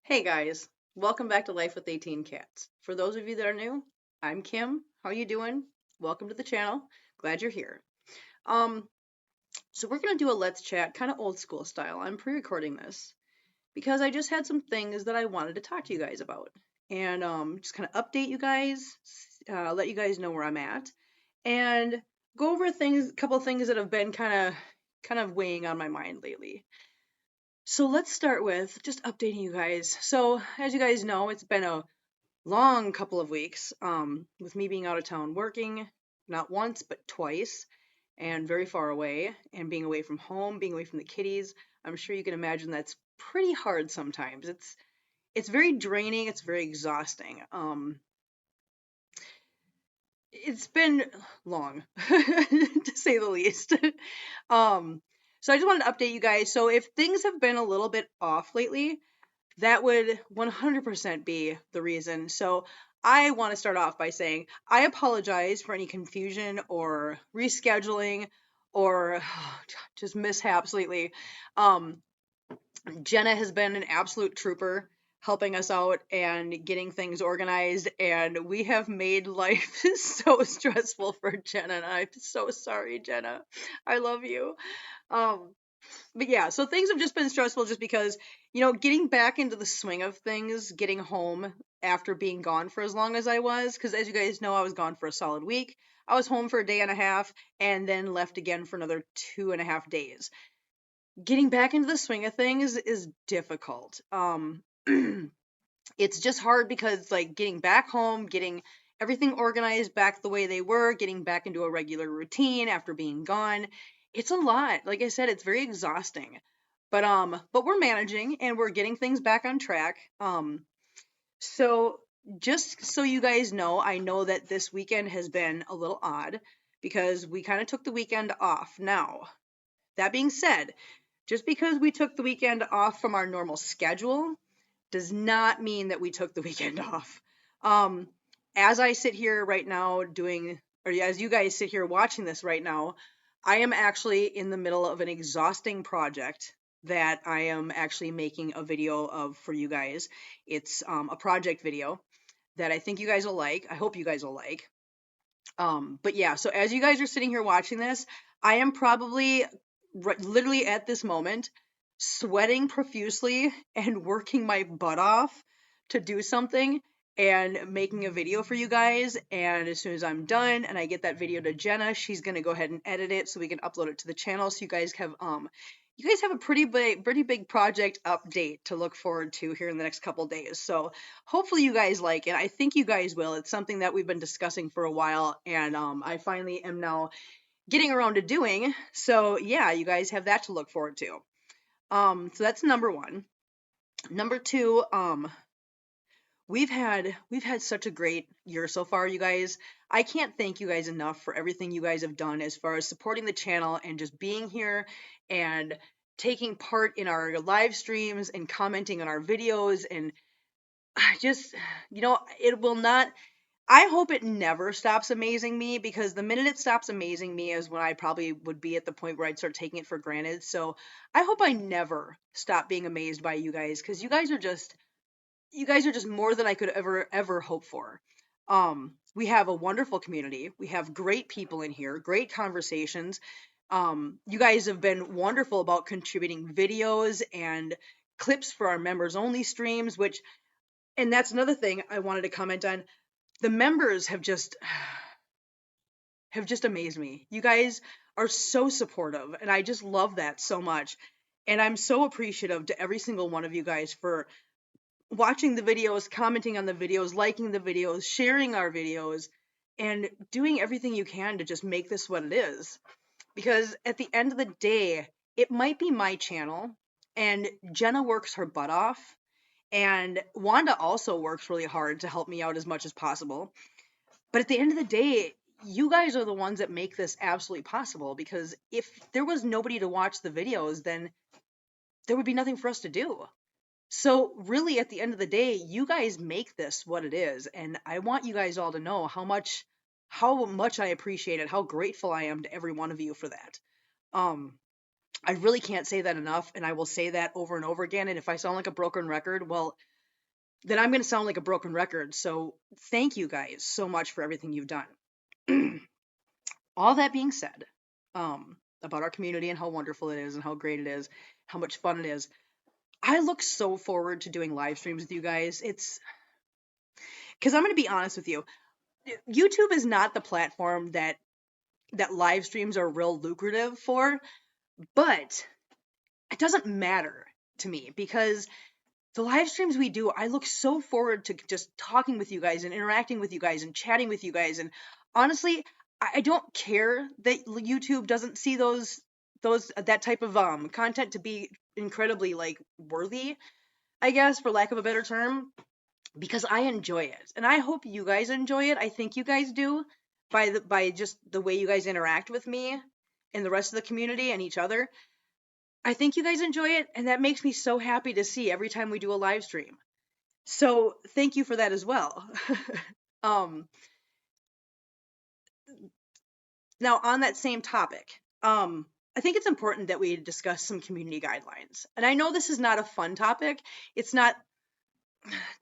Hey guys, welcome back to Life with 18 Cats. For those of you that are new, I'm Kim. How you doing? Welcome to the channel. Glad you're here. Um, so we're gonna do a let's chat, kind of old school style. I'm pre-recording this because I just had some things that I wanted to talk to you guys about, and just kind of update you guys, let you guys know where I'm at, and go over things, a couple of things that have been kind of weighing on my mind lately. So let's start with just updating you guys. So as you guys know, it's been a long couple of weeks with me being out of town working, not once, but twice, and very far away, and being away from home, being away from the kitties. I'm sure you can imagine that's pretty hard sometimes. It's very draining, it's very exhausting. It's been long, to say the least. um, so I just wanted to update you guys. So if things have been a little bit off lately, that would 100% be the reason. So I want to start off by saying I apologize for any confusion or rescheduling or just mishaps lately. Um, Jenna has been an absolute trooper helping us out and getting things organized, and we have made life so stressful for Jenna, and I'm so sorry, Jenna. I love you. Um, but yeah, so things have just been stressful just because, getting back into the swing of things, getting home after being gone for as long as I was, because as you guys know, I was gone for a solid week. I was home for a day and a half and then left again for another 2.5 days. Getting back into the swing of things is difficult. It's just hard because, like, getting back home, getting everything organized back the way they were, getting back into a regular routine after being gone, it's a lot. Like I said, it's very exhausting. But we're managing and we're getting things back on track. So just so you guys know, I know that this weekend has been a little odd because we kind of took the weekend off. Now, that being said, just because we took the weekend off from our normal schedule does not mean that we took the weekend off. Um, as I sit here right now or as you guys sit here watching this right now, I am actually in the middle of an exhausting project that I am actually making a video of for you guys. It's a project video that I think you guys will like. I hope you guys will like. But yeah, so as you guys are sitting here watching this, I am probably literally at this moment sweating profusely and working my butt off to do something and making a video for you guys. And as soon as I'm done and I get that video to Jenna, she's gonna go ahead and edit it so we can upload it to the channel. So you guys have a pretty big project update to look forward to here in the next couple days. So hopefully you guys like it. I think you guys will. It's something that we've been discussing for a while, and I finally am now getting around to doing. So yeah, you guys have that to look forward to. So that's number one. Number two, we've had such a great year so far, you guys. I can't thank you guys enough for everything you guys have done as far as supporting the channel and just being here and taking part in our live streams and commenting on our videos. And I just, it will not, I hope it never stops amazing me, because the minute it stops amazing me is when I probably would be at the point where I'd start taking it for granted. So I hope I never stop being amazed by you guys, because you guys are just more than I could ever hope for. We have a wonderful community. We have great people in here, great conversations. You guys have been wonderful about contributing videos and clips for our members only streams, and that's another thing I wanted to comment on. The members have just amazed me. You guys are so supportive, and I just love that so much. And I'm so appreciative to every single one of you guys for watching the videos, commenting on the videos, liking the videos, sharing our videos, and doing everything you can to just make this what it is. Because at the end of the day, it might be my channel, and Jenna works her butt off, and Wanda also works really hard to help me out as much as possible. But at the end of the day, you guys are the ones that make this absolutely possible, because if there was nobody to watch the videos, then there would be nothing for us to do. So really, at the end of the day, you guys make this what it is, and I want you guys all to know how much I appreciate it, how grateful I am to every one of you for that. Um, I really can't say that enough, and I will say that over and over again. And if I sound like a broken record, well, then I'm going to sound like a broken record. So thank you guys so much for everything you've done. All that being said, about our community and how wonderful it is and how great it is, how much fun it is. I look so forward to doing live streams with you guys. It's because I'm going to be honest with you. YouTube is not the platform that live streams are real lucrative for, but it doesn't matter to me because the live streams we do, I look so forward to just talking with you guys and interacting with you guys and chatting with you guys. And honestly, I don't care that YouTube doesn't see that type of content to be incredibly like worthy, I guess, for lack of a better term, because I enjoy it. And I hope you guys enjoy it. I think you guys do by just the way you guys interact with me and the rest of the community and each other. I think you guys enjoy it, and that makes me so happy to see every time we do a live stream. So thank you for that as well. um, Now on that same topic, I think it's important that we discuss some community guidelines. And I know this is not a fun topic. This is not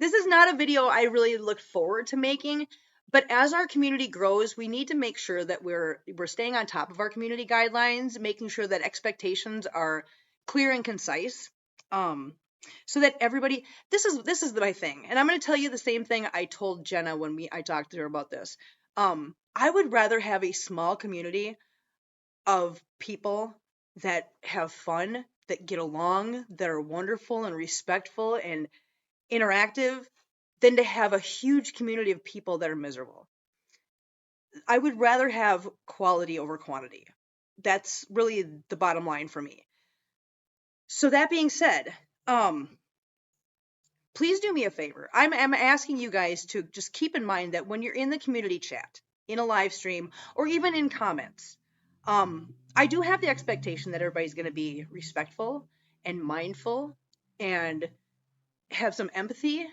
a video I really look forward to making, but as our community grows, we need to make sure that we're staying on top of our community guidelines, making sure that expectations are clear and concise. So that everybody, this is my thing. And I'm going to tell you the same thing I told Jenna when I talked to her about this. I would rather have a small community of people that have fun, that get along, that are wonderful and respectful and interactive than to have a huge community of people that are miserable. I would rather have quality over quantity. That's really the bottom line for me. So that being said, please do me a favor. I'm asking you guys to just keep in mind that when you're in the community chat, in a live stream, or even in comments, I do have the expectation that everybody's going to be respectful and mindful and have some empathy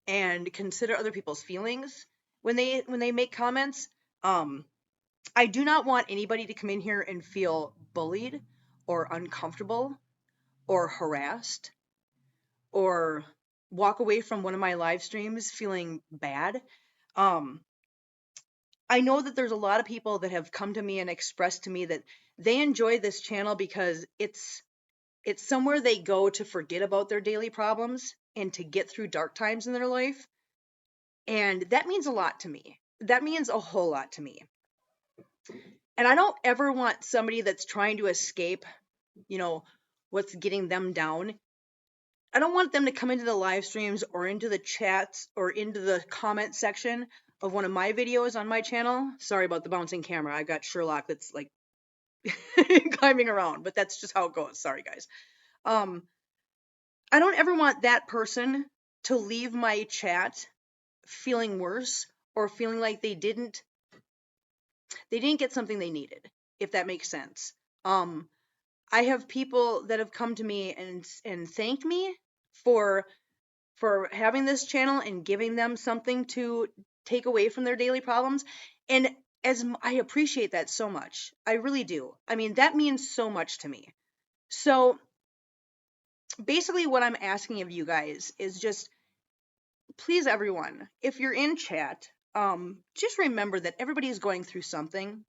and consider other people's feelings when they make comments. I do not want anybody to come in here and feel bullied or uncomfortable or harassed or walk away from one of my live streams feeling bad. I know that there's a lot of people that have come to me and expressed to me that they enjoy this channel because it's somewhere they go to forget about their daily problems and to get through dark times in their life. And that means a lot to me. That means a whole lot to me. And I don't ever want somebody that's trying to escape, what's getting them down. I don't want them to come into the live streams or into the chats or into the comment section of one of my videos on my channel. Sorry about the bouncing camera. I got Sherlock that's like climbing around, but that's just how it goes. Sorry, guys. I don't ever want that person to leave my chat feeling worse or feeling like they didn't get something they needed, if that makes sense. I have people that have come to me and thanked me for having this channel and giving them something to take away from their daily problems. And I appreciate that so much. I really do. I mean, that means so much to me. So basically what I'm asking of you guys is just, please everyone, if you're in chat, just remember that everybody is going through something.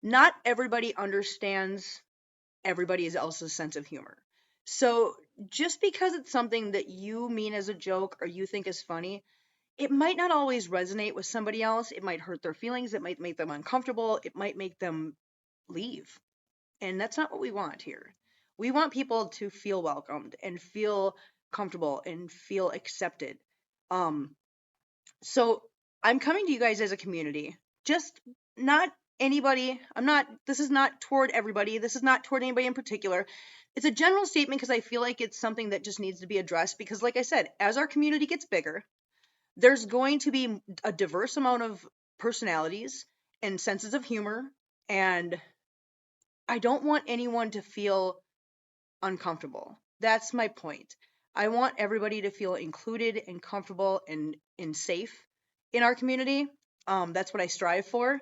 Not everybody understands everybody else's sense of humor. So just because it's something that you mean as a joke or you think is funny, it might not always resonate with somebody else. It might hurt their feelings. It might make them uncomfortable. It might make them leave. And that's not what we want here. We want people to feel welcomed and feel comfortable and feel accepted. So I'm coming to you guys as a community, just not anybody. This is not toward everybody. This is not toward anybody in particular. It's a general statement because I feel like it's something that just needs to be addressed because, like I said, as our community gets bigger, there's going to be a diverse amount of personalities and senses of humor, and I don't want anyone to feel uncomfortable. That's my point. I want everybody to feel included and comfortable and safe in our community. That's what I strive for.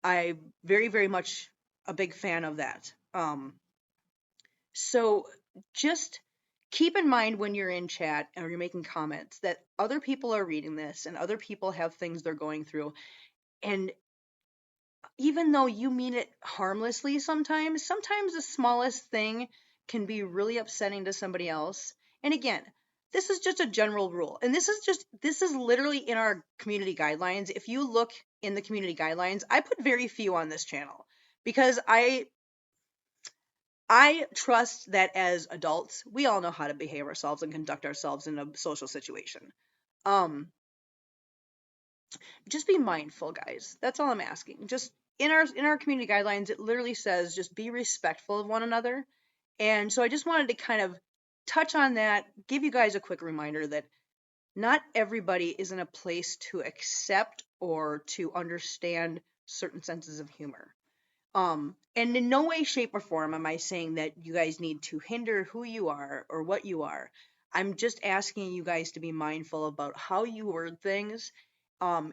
I'm very, very much a big fan of that. So just keep in mind when you're in chat or you're making comments that other people are reading this and other people have things they're going through. And even though you mean it harmlessly sometimes the smallest thing can be really upsetting to somebody else. And again, this is just a general rule. And this is literally in our community guidelines. If you look in the community guidelines, I put very few on this channel because I trust that as adults, we all know how to behave ourselves and conduct ourselves in a social situation. Um, just be mindful, guys. That's all I'm asking. Just in our community guidelines, it literally says just be respectful of one another. And so I just wanted to kind of touch on that, give you guys a quick reminder that not everybody is in a place to accept or to understand certain senses of humor. And in no way, shape, or form am I saying that you guys need to hinder who you are or what you are. I'm just asking you guys to be mindful about how you word things.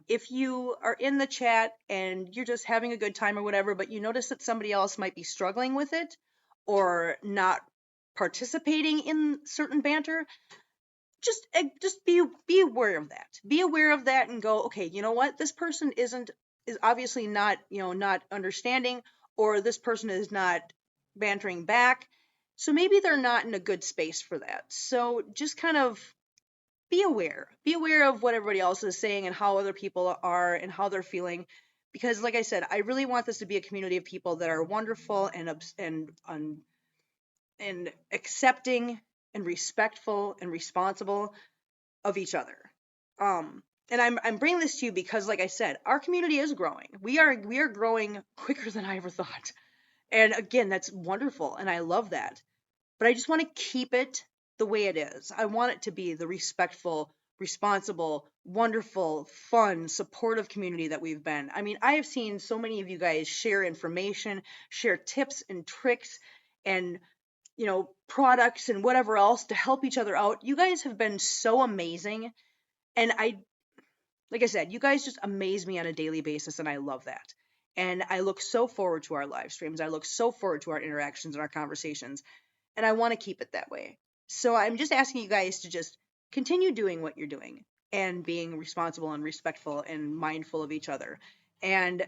If you are in the chat and you're just having a good time or whatever, but you notice that somebody else might be struggling with it or not participating in certain banter, just be aware of that. Be aware of that and go, okay, you know what? This person is obviously not, not understanding, or this person is not bantering back. So maybe they're not in a good space for that. So just kind of be aware. Be aware of what everybody else is saying and how other people are and how they're feeling. Because like I said, I really want this to be a community of people that are wonderful and accepting and respectful and responsible of each other. And I'm bringing this to you because, like I said, our community is growing. We are growing quicker than I ever thought. And again, that's wonderful, and I love that. But I just want to keep it the way it is. I want it to be the respectful, responsible, wonderful, fun, supportive community that we've been. I mean, I have seen so many of you guys share information, share tips and tricks, and products and whatever else to help each other out. You guys have been so amazing. And like I said, you guys just amaze me on a daily basis, and I love that. And I look so forward to our live streams. I look so forward to our interactions and our conversations, and I want to keep it that way. So I'm just asking you guys to just continue doing what you're doing and being responsible and respectful and mindful of each other. And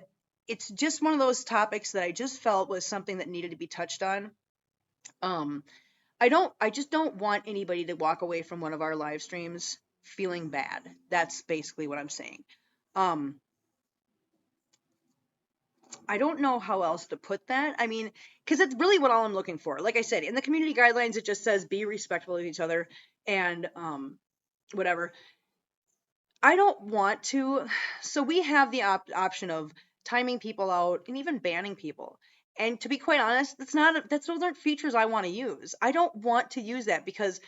it's just one of those topics that I just felt was something that needed to be touched on. I just don't want anybody to walk away from one of our live streams feeling bad. That's basically what I'm saying. Um, I don't know how else to put that. I mean, because it's really what all I'm looking for. Like I said, in the community guidelines, it just says be respectful of each other and whatever. I don't want to. So we have the option of timing people out and even banning people. And to be quite honest, those aren't features I want to use. I don't want to use that because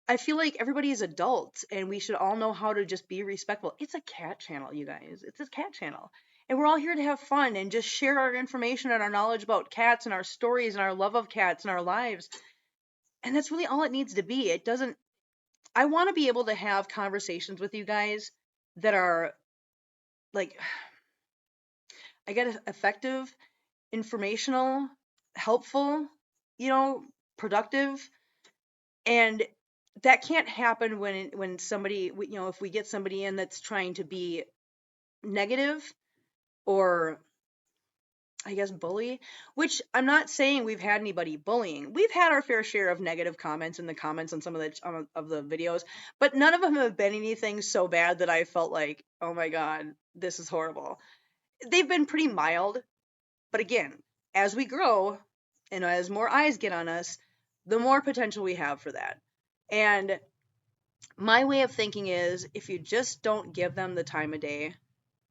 I feel like everybody is adults and we should all know how to just be respectful. It's a cat channel, you guys. It's a cat channel. And we're all here to have fun and just share our information and our knowledge about cats and our stories and our love of cats and our lives. And that's really all it needs to be. I want to be able to have conversations with you guys that are like, I get effective, informational, helpful, productive. And that can't happen when somebody, if we get somebody in that's trying to be negative or I guess bully, which I'm not saying we've had anybody bullying. We've had our fair share of negative comments in the comments on some of the videos, but none of them have been anything so bad that I felt like, oh my God, this is horrible. They've been pretty mild, but again, as we grow and as more eyes get on us, the more potential we have for that. And my way of thinking is if you just don't give them the time of day,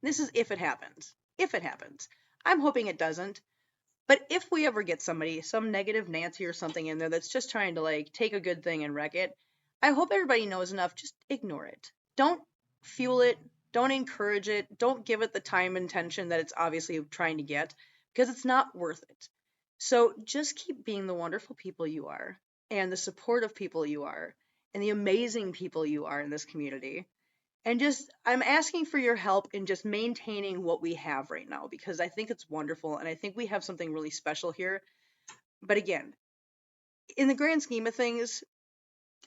this is if it happens. If it happens. I'm hoping it doesn't. But if we ever get somebody, some negative Nancy or something in there that's just trying to like take a good thing and wreck it, I hope everybody knows enough. Just ignore it. Don't fuel it. Don't encourage it. Don't give it the time and attention that it's obviously trying to get because it's not worth it. So just keep being the wonderful people you are and the supportive people you are and the amazing people you are in this community. And just, I'm asking for your help in just maintaining what we have right now because I think it's wonderful and I think we have something really special here. But again, in the grand scheme of things,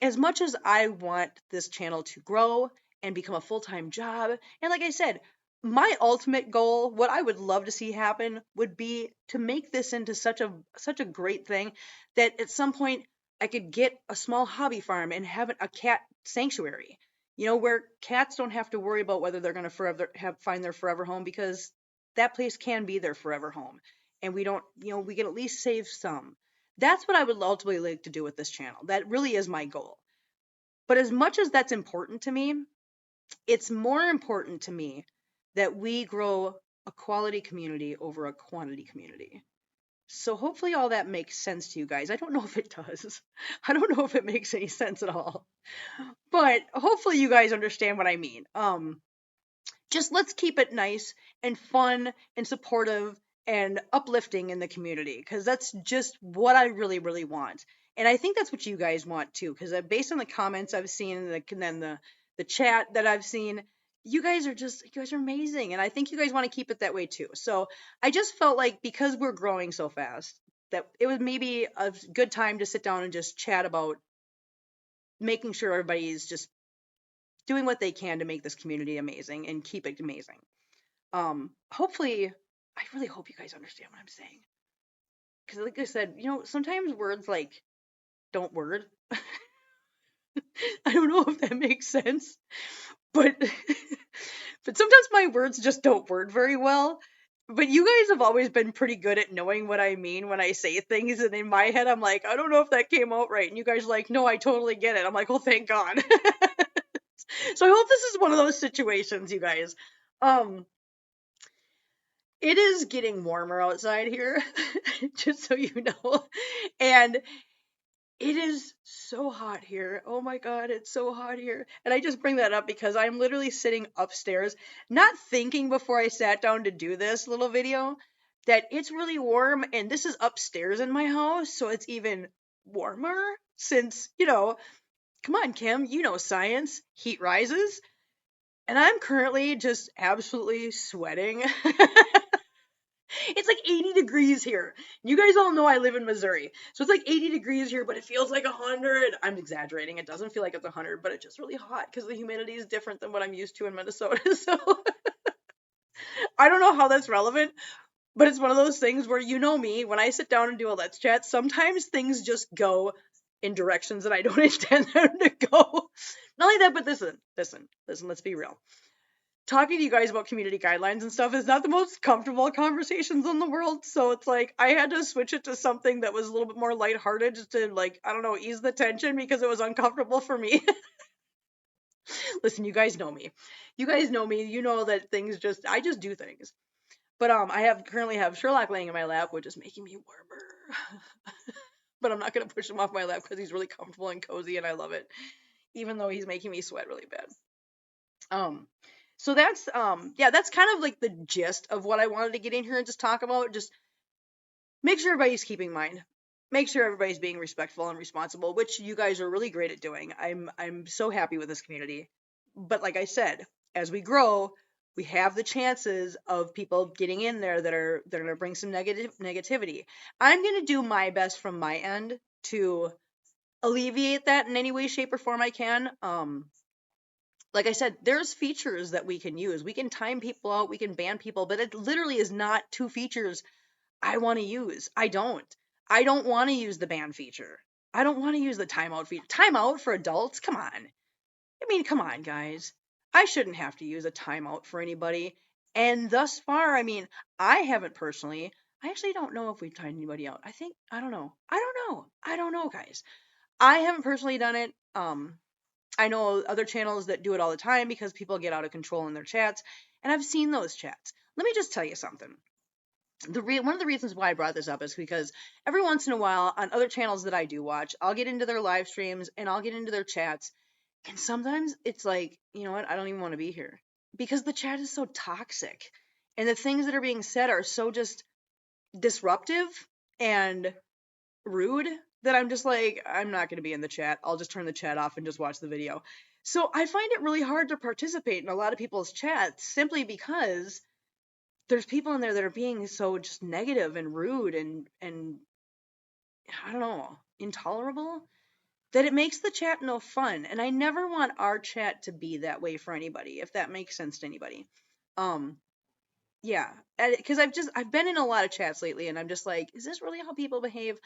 as much as I want this channel to grow and become a full-time job, and like I said, my ultimate goal, what I would love to see happen, would be to make this into such a great thing that at some point I could get a small hobby farm and have a cat sanctuary. Where cats don't have to worry about whether they're going to find their forever home, because that place can be their forever home, and we don't, we can at least save some. That's what I would ultimately like to do with this channel. That really is my goal. But as much as that's important to me, it's more important to me that we grow a quality community over a quantity community. So hopefully all that makes sense to you guys. I don't know if it does. I don't know if it makes any sense at all. But hopefully you guys understand what I mean. Just let's keep it nice and fun and supportive and uplifting in the community, because that's just what I really, really want. And I think that's what you guys want too, because based on the comments I've seen and then the chat that I've seen, you guys are amazing. And I think you guys want to keep it that way too. So I just felt like, because we're growing so fast, that it was maybe a good time to sit down and just chat about making sure everybody's just doing what they can to make this community amazing and keep it amazing. Hopefully, I really hope you guys understand what I'm saying. Because, like I said, sometimes words like don't word. I don't know if that makes sense, but but sometimes my words just don't word very well. But you guys have always been pretty good at knowing what I mean when I say things, and in my head I'm like, I don't know if that came out right, and you guys are like, no, I totally get it. I'm like, well, thank God. So I hope this is one of those situations, you guys. It is getting warmer outside here, just so you know. And it is so hot here. Oh my God, it's so hot here. And I just bring that up because I'm literally sitting upstairs, not thinking before I sat down to do this little video that it's really warm, and this is upstairs in my house, so it's even warmer since, come on, Kim, science, heat rises. And I'm currently just absolutely sweating. It's like 80 degrees here. You guys all know I live in Missouri. So it's like 80 degrees here, but it feels like 100. I'm exaggerating. It doesn't feel like it's 100, but it's just really hot because the humidity is different than what I'm used to in Minnesota. So I don't know how that's relevant, but it's one of those things where, me, when I sit down and do a Let's Chat, sometimes things just go in directions that I don't intend them to go. Not only that, but listen, let's be real. Talking to you guys about community guidelines and stuff is not the most comfortable conversations in the world. So it's like I had to switch it to something that was a little bit more lighthearted, just to, like, I don't know, ease the tension, because it was uncomfortable for me. Listen, you guys know me. You guys know me. You know that I just do things. But I currently have Sherlock laying in my lap, which is making me warmer. But I'm not gonna push him off my lap because he's really comfortable and cozy, and I love it, even though he's making me sweat really bad. So that's that's kind of like the gist of what I wanted to get in here and just talk about. Just make sure everybody's keeping mind. Make sure everybody's being respectful and responsible, which you guys are really great at doing. I'm so happy with this community. But like I said, as we grow, we have the chances of people getting in there they're gonna bring some negativity. I'm gonna do my best from my end to alleviate that in any way, shape, or form I can. Like I said, there's features that we can use. We can time people out, we can ban people, but it literally is not two features I want to use. I don't. I don't want to use the ban feature. I don't want to use the timeout feature. Timeout for adults? Come on. I mean, come on, guys. I shouldn't have to use a timeout for anybody. And thus far, I mean, I haven't personally. I actually don't know if we've timed anybody out. I don't know. I don't know, guys. I haven't personally done it. I know other channels that do it all the time because people get out of control in their chats, and I've seen those chats. Let me just tell you something. One of the reasons why I brought this up is because every once in a while on other channels that I do watch, I'll get into their live streams and I'll get into their chats, and sometimes it's like, you know what, I don't even want to be here because the chat is so toxic, and the things that are being said are so just disruptive and rude that I'm just like, I'm not going to be in the chat. I'll just turn the chat off and just watch the video. So I find it really hard to participate in a lot of people's chats simply because there's people in there that are being so just negative and rude and I don't know, intolerable. that it makes the chat no fun. And I never want our chat to be that way for anybody, if that makes sense to anybody. Um, yeah, because I've been in a lot of chats lately, and I'm just like, is this really how people behave?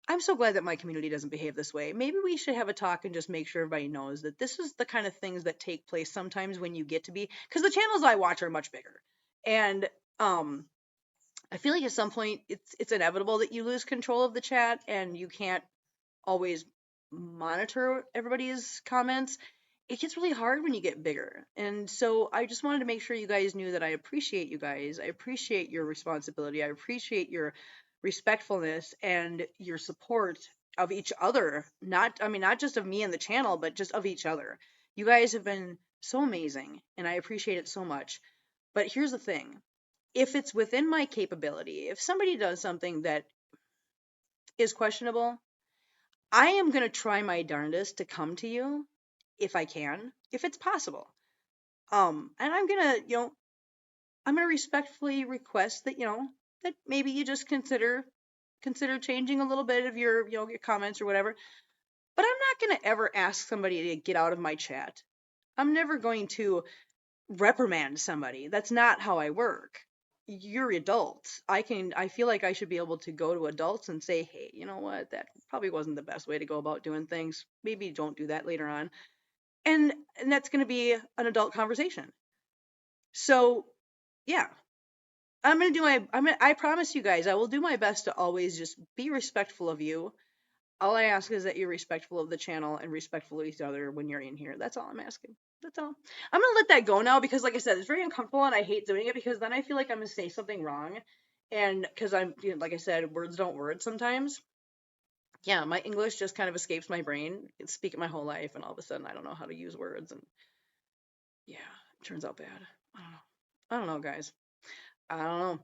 I'm so glad that my community doesn't behave this way. Maybe we should have a talk and just make sure everybody knows that this is the kind of things that take place sometimes when you get to be, because the channels I watch are much bigger, and um, I feel like at some point it's inevitable that you lose control of the chat and you can't always monitor everybody's comments. It gets really hard when you get bigger. And so I just wanted to make sure you guys knew that I appreciate you guys. I appreciate your responsibility. I appreciate your respectfulness and your support of each other. Not just of me and the channel, but just of each other. You guys have been so amazing and I appreciate it so much. But here's the thing. If it's within my capability, if somebody does something that is questionable, I am going to try my darndest to come to you if I can, if it's possible. And I'm going to, I'm going to respectfully request that, that maybe you just consider changing a little bit of your, your comments or whatever. But I'm not going to ever ask somebody to get out of my chat. I'm never going to reprimand somebody. That's not how I work. You're adults. I feel like I should be able to go to adults and say, hey, you know what? That probably wasn't the best way to go about doing things. Maybe don't do that later on. And that's going to be an adult conversation. So, yeah. I promise you guys, I will do my best to always just be respectful of you. All I ask is that you're respectful of the channel and respectful of each other when you're in here. That's all I'm asking. That's all. I'm gonna let that go now because, like I said, it's very uncomfortable and I hate doing it because then I feel like I'm gonna say something wrong, and because like I said, words don't word sometimes. Yeah, my English just kind of escapes my brain. I speak it my whole life, and all of a sudden I don't know how to use words, and yeah, it turns out bad. I don't know. I don't know, guys. I don't know.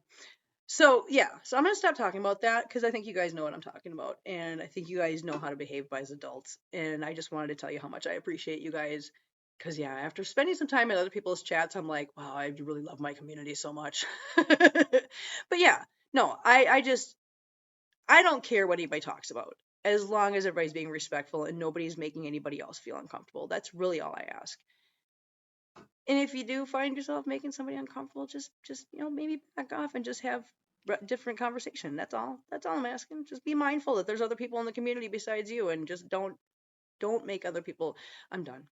So yeah, so I'm gonna stop talking about that because I think you guys know what I'm talking about, and I think you guys know how to behave as adults. And I just wanted to tell you how much I appreciate you guys, because yeah, after spending some time in other people's chats, I'm like, wow, I really love my community so much. But yeah, no, I don't care what anybody talks about as long as everybody's being respectful and nobody's making anybody else feel uncomfortable. That's really all I ask. And if you do find yourself making somebody uncomfortable, just maybe back off and just have different conversation. That's all. That's all I'm asking. Just be mindful that there's other people in the community besides you, and just don't make other people. I'm done.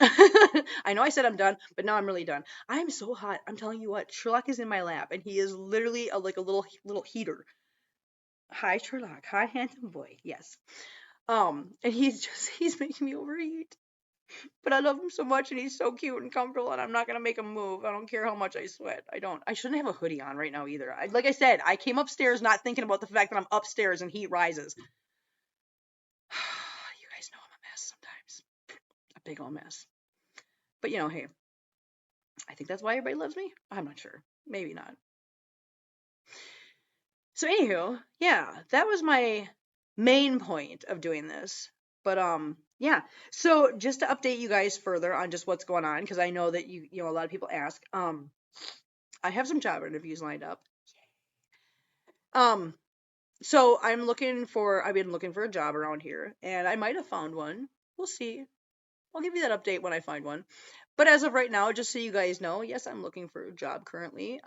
I know I said I'm done, but now I'm really done. I'm so hot. I'm telling you what. Sherlock is in my lap, and he is literally like a little heater. Hi, Sherlock. Hi, handsome boy. Yes. And he's making me overeat. But I love him so much and he's so cute and comfortable and I'm not gonna make him move. I don't care how much I sweat. I shouldn't have a hoodie on right now either. Like I said, I came upstairs not thinking about the fact that I'm upstairs and heat rises. You guys know I'm a mess sometimes. A big old mess. But hey, I think that's why everybody loves me. I'm not sure. Maybe not. So anywho, yeah, that was my main point of doing this. But yeah. So just to update you guys further on just what's going on, because I know that a lot of people ask. I have some job interviews lined up. Um, so I've been looking for a job around here, and I might have found one. We'll see. I'll give you that update when I find one. But as of right now, just so you guys know, yes, I'm looking for a job currently.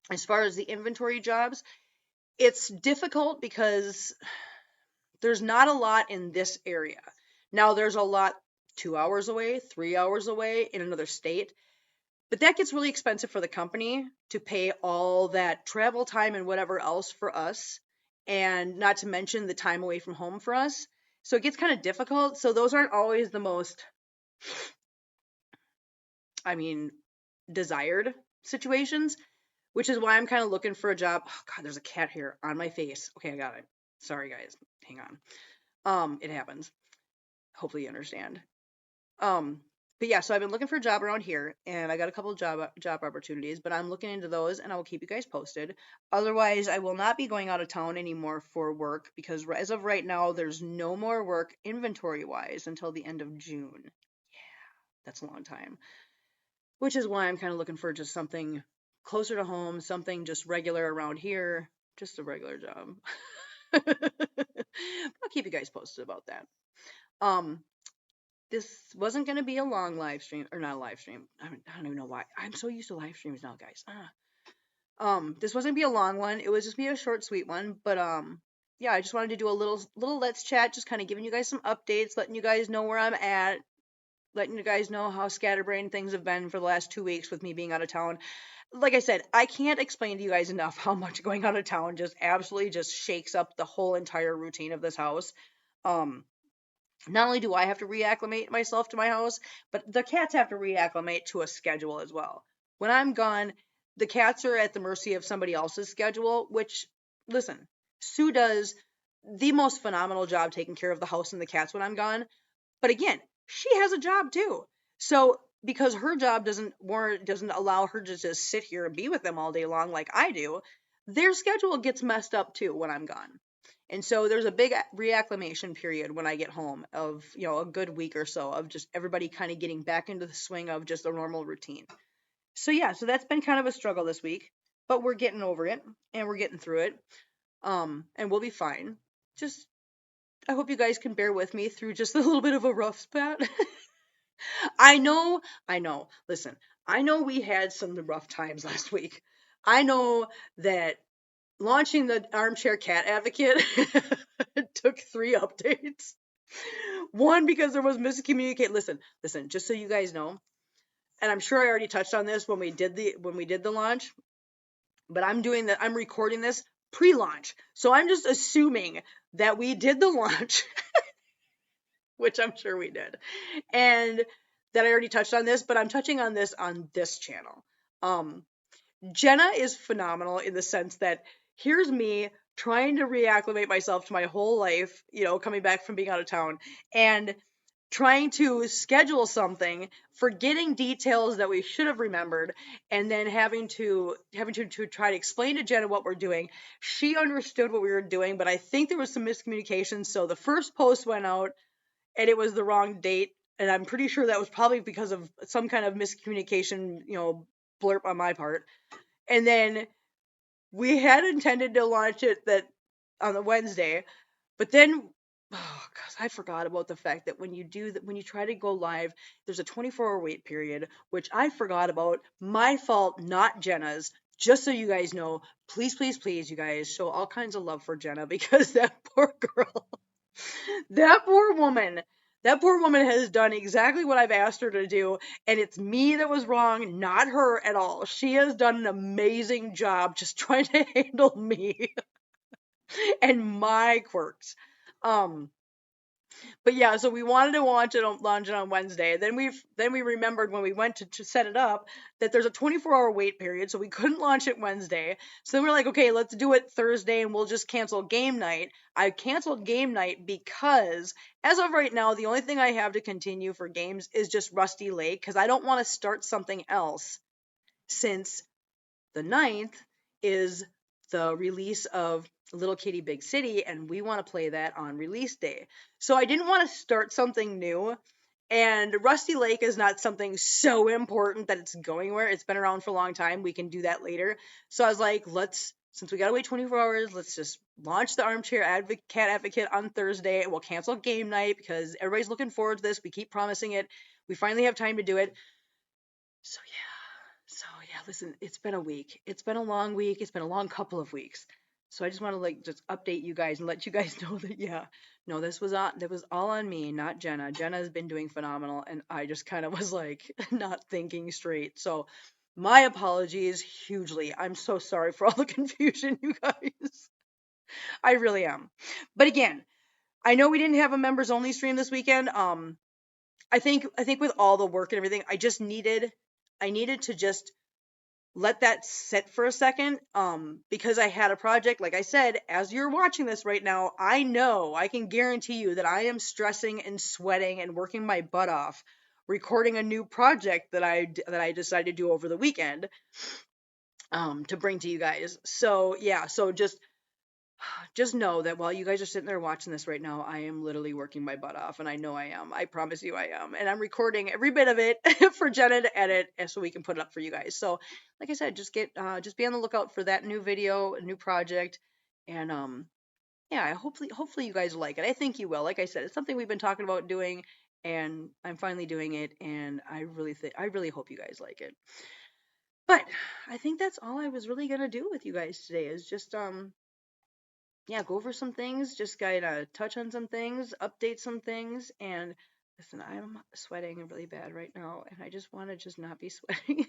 As far as the inventory jobs, it's difficult because there's not a lot in this area. Now there's a lot 2 hours away, 3 hours away in another state. But that gets really expensive for the company to pay all that travel time and whatever else for us, and not to mention the time away from home for us. So it gets kind of difficult. So those aren't always the most, desired situations, which is why I'm kind of looking for a job. Oh God, there's a cat here on my face. Okay, I got it. Sorry guys, hang on. It happens. Hopefully you understand. But yeah, so I've been looking for a job around here, and I got a couple of job opportunities, but I'm looking into those, and I will keep you guys posted. Otherwise, I will not be going out of town anymore for work because as of right now, there's no more work inventory wise until the end of June. Yeah, that's a long time. Which is why I'm kind of looking for just something closer to home, something just regular around here, just a regular job. I'll keep you guys posted about that. Um, this wasn't going to be a long live stream, or not a live stream. I don't even know why. I'm so used to live streams now, guys. This wasn't gonna be a long one. It was just be a short, sweet one. But yeah, I just wanted to do a little let's chat, just kind of giving you guys some updates, letting you guys know where I'm at, letting you guys know how scatterbrained things have been for the last 2 weeks with me being out of town. Like I said, I can't explain to you guys enough how much going out of town just absolutely just shakes up the whole entire routine of this house. Um, not only do I have to reacclimate myself to my house, but the cats have to reacclimate to a schedule as well. When I'm gone, the cats are at the mercy of somebody else's schedule, which, listen, Sue does the most phenomenal job taking care of the house and the cats when I'm gone. But again, she has a job too. So because her job doesn't allow her to just sit here and be with them all day long like I do, their schedule gets messed up too when I'm gone. And so there's a big reacclimation period when I get home of, a good week or so of just everybody kind of getting back into the swing of just a normal routine. So yeah, so that's been kind of a struggle this week, but we're getting over it and we're getting through it. And we'll be fine. Just I hope you guys can bear with me through just a little bit of a rough spot. I know, I know. Listen, I know we had some rough times last week. I know that launching the Armchair Cat Advocate took 3 updates. One, because there was miscommunication. Listen, just so you guys know, and I'm sure I already touched on this when we did the launch, but I'm recording this pre-launch. So I'm just assuming that we did the launch, which I'm sure we did. And that I already touched on this, but I'm touching on this channel. Jenna is phenomenal in the sense that here's me trying to reacclimate myself to my whole life, coming back from being out of town and trying to schedule something, forgetting details that we should have remembered, and then having to try to explain to Jenna what we're doing. She understood what we were doing, but I think there was some miscommunication. So the first post went out and it was the wrong date. And I'm pretty sure that was probably because of some kind of miscommunication, blurb on my part. And then we had intended to launch it on the Wednesday, but then, oh gosh, I forgot about the fact that when you try to go live, there's a 24-hour wait period, which I forgot about. My fault, not Jenna's. Just so you guys know, please, please, please, you guys show all kinds of love for Jenna because that poor girl, that poor woman. That poor woman has done exactly what I've asked her to do, and it's me that was wrong, not her at all. She has done an amazing job just trying to handle me and my quirks. Um, but yeah, so we wanted to launch it on Wednesday. Then we remembered when we went to set it up that there's a 24-hour wait period, so we couldn't launch it Wednesday. So then we're like, okay, let's do it Thursday and we'll just cancel game night. I canceled game night because as of right now, the only thing I have to continue for games is just Rusty Lake because I don't want to start something else since the 9th is the release of Little Kitty Big City, and we want to play that on release day. So I didn't want to start something new, and Rusty Lake is not something so important that it's going where it's been around for a long time. We can do that later. So I was like, since we gotta wait 24 hours, let's just launch the Armchair Cat Advocate on Thursday, and we'll cancel game night because everybody's looking forward to this. We keep promising it. We finally have time to do it. So yeah, listen, it's been a week. It's been a long week. It's been a long couple of weeks. So I just want to just update you guys and let you guys know that no, that was all on me, not Jenna. Jenna has been doing phenomenal and I just kind of was like not thinking straight. So my apologies hugely. I'm so sorry for all the confusion, you guys. I really am. But again, I know we didn't have a members only stream this weekend. I think with all the work and everything, I needed to just let that sit for a second because I had a project. Like I said, as you're watching this right now, I can guarantee you that I am stressing and sweating and working my butt off recording a new project that I decided to do over the weekend to bring to you guys. So yeah, so just know that while you guys are sitting there watching this right now, I am literally working my butt off, and I know I am. I promise you I am. And I'm recording every bit of it for Jenna to edit so we can put it up for you guys. So, like I said, just be on the lookout for that new video, a new project, and yeah, hopefully you guys like it. I think you will. Like I said, it's something we've been talking about doing, and I'm finally doing it, and I really hope you guys like it. But I think that's all I was really gonna do with you guys today is just yeah, go over some things, just kind of touch on some things, update some things, and listen, I'm sweating really bad right now, and I just want to just not be sweating.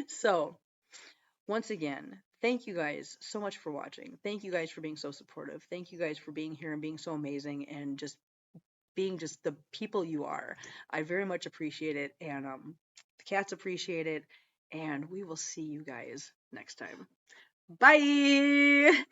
So, once again, thank you guys so much for watching. Thank you guys for being so supportive. Thank you guys for being here and being so amazing and just being just the people you are. I very much appreciate it, and the cats appreciate it, and we will see you guys next time. Bye.